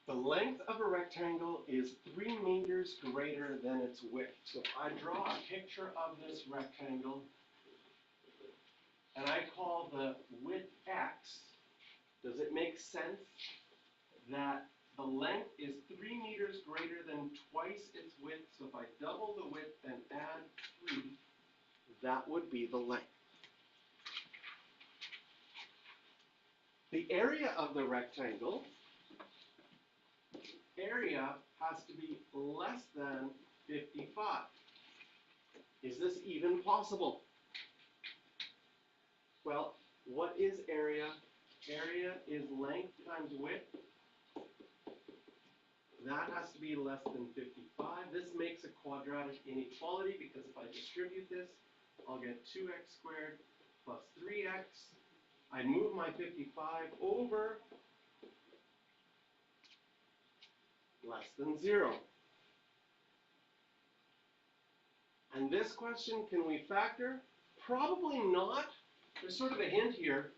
The length of a rectangle is 3 meters greater than its width. So if I draw a picture of this rectangle, and I call the width x, does it make sense that the length is 3 meters greater than twice its width? So if I double the width and add 3, that would be the length. The area of the rectangle, area has to be less than 55. Is this even possible? Well, what is area? Area is length times width. That has to be less than 55. This makes a quadratic inequality because if I distribute this, I'll get 2x squared plus 3x. I move my 55 over less than 0. And this question, can we factor? Probably not. There's sort of a hint here.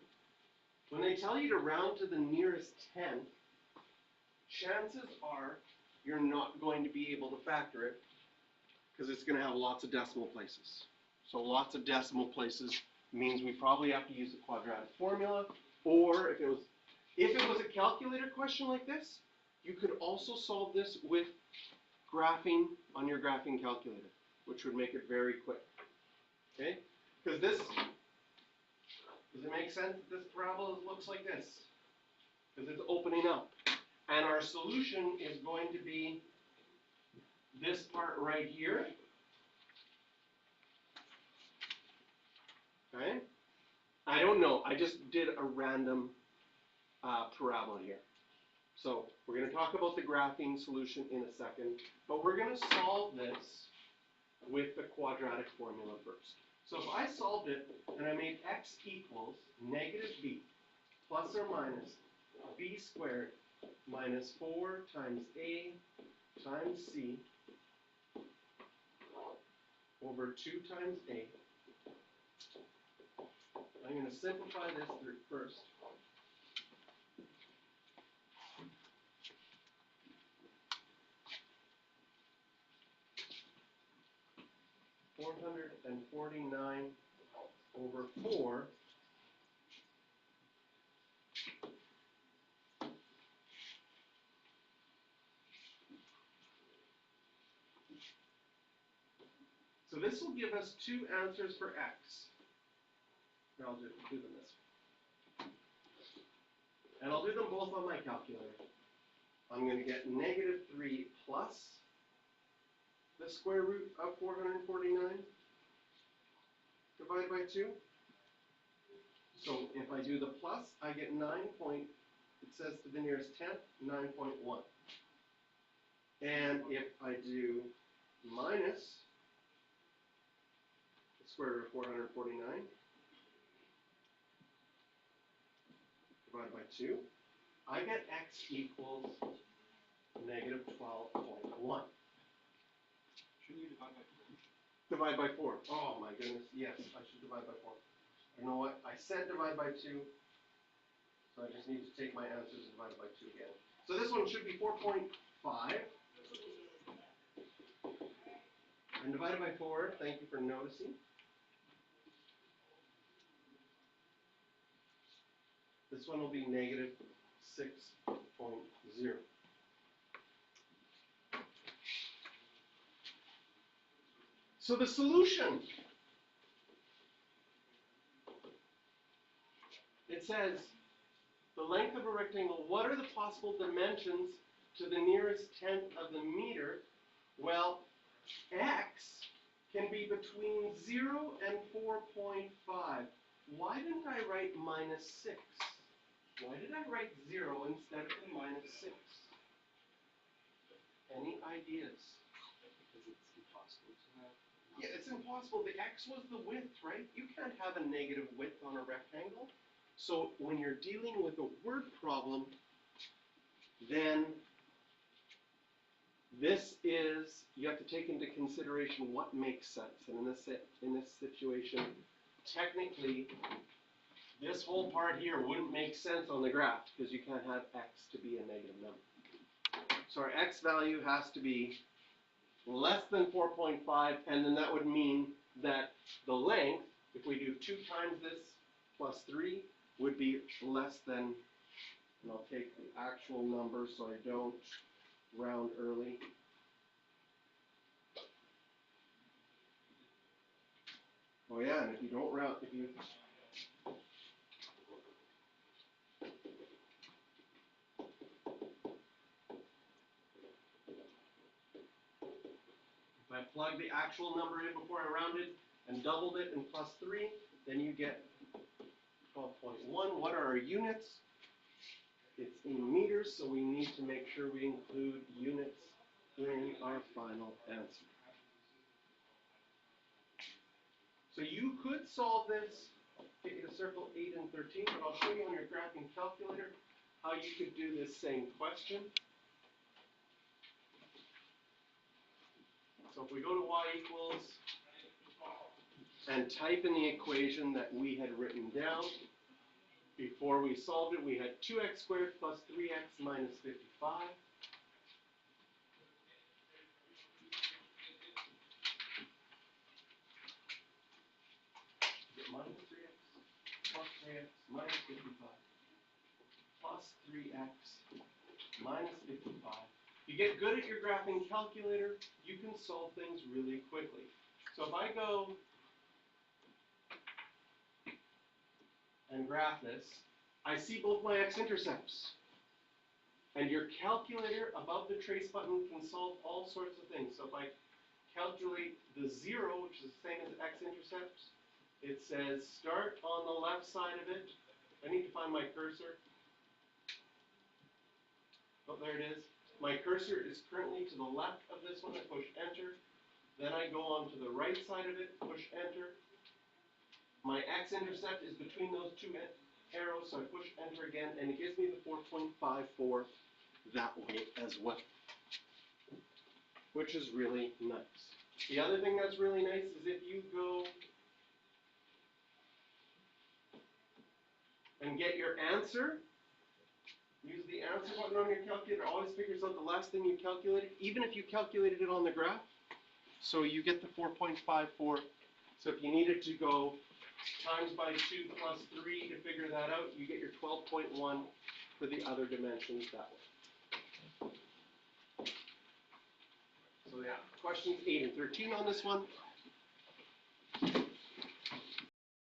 When they tell you to round to the nearest tenth, chances are you're not going to be able to factor it because it's going to have lots of decimal places. So lots of decimal places means we probably have to use the quadratic formula, or if it was a calculator question like this, you could also solve this with graphing on your graphing calculator, which would make it very quick. Okay? Because this, does it make sense that this parabola looks like this? Because it's opening up. And our solution is going to be this part right here. Okay? I don't know. I just did a random parabola here. So we're going to talk about the graphing solution in a second, but we're going to solve this with the quadratic formula first. So if I solved it and I made x equals negative b plus or minus b squared minus 4 times a times c over 2 times a. I'm going to simplify this first. (449 over 4) So this will give us two answers for x. And I'll do them this way. And I'll do them both on my calculator. I'm going to get negative 3 plus the square root of 449 divided by 2. So if I do the plus, I get 9 point, it says to the nearest tenth, 9.1. And if I do minus the square root of 449 divided by 2, I get x equals negative 12.1. Shouldn't you divide by 4? Divide by 4. Oh my goodness, yes, I should divide by 4. You know what? I said divide by 2, so I just need to take my answers and divide by 2 again. So this one should be 4.5. And divided by 4, thank you for noticing. This one will be negative 6.0. So the solution, it says the length of a rectangle, what are the possible dimensions to the nearest tenth of the meter? Well, x can be between 0 and 4.5. Why didn't I write minus 6? Why did I write 0 instead of the minus 6? Any ideas? Because it's impossible to have. Yeah, it's impossible. The x was the width, right? You can't have a negative width on a rectangle. So when you're dealing with a word problem, then this is, you have to take into consideration what makes sense. And in this situation, technically, this whole part here wouldn't make sense on the graph because you can't have x to be a negative number. So our x value has to be less than 4.5, and then that would mean that the length, if we do 2 times this plus 3, would be less than, and I'll take the actual number so I don't round early. Oh yeah, and if you don't round, if I plug the actual number in before I rounded and doubled it in plus 3, then you get 12.1. What are our units? It's in meters, so we need to make sure we include units in our final answer. So you could solve this, get you to circle 8 and 13, but I'll show you on your graphing calculator how you could do this same question. So if we go to y equals, and type in the equation that we had written down, before we solved it, we had 2x squared plus 3x minus 55. Minus 3x plus 3x minus 55 plus 3x minus 55. You get good at your graphing calculator, you can solve things really quickly. So if I go and graph this, I see both my x-intercepts. And your calculator above the trace button can solve all sorts of things. So if I calculate the 0, which is the same as x-intercepts, it says start on the left side of it. I need to find my cursor. Oh, there it is. My cursor is currently to the left of this one. I push enter. Then I go on to the right side of it, push enter. My x-intercept is between those two arrows, so I push enter again, and it gives me the 4.54 that way as well, which is really nice. The other thing that's really nice is if you go and get your answer, use the answer button on your calculator, always figures out the last thing you calculated, even if you calculated it on the graph. So you get the 4.54. So if you needed to go times by 2 plus 3 to figure that out, you get your 12.1 for the other dimensions that way. So yeah, questions 8 and 13 on this one.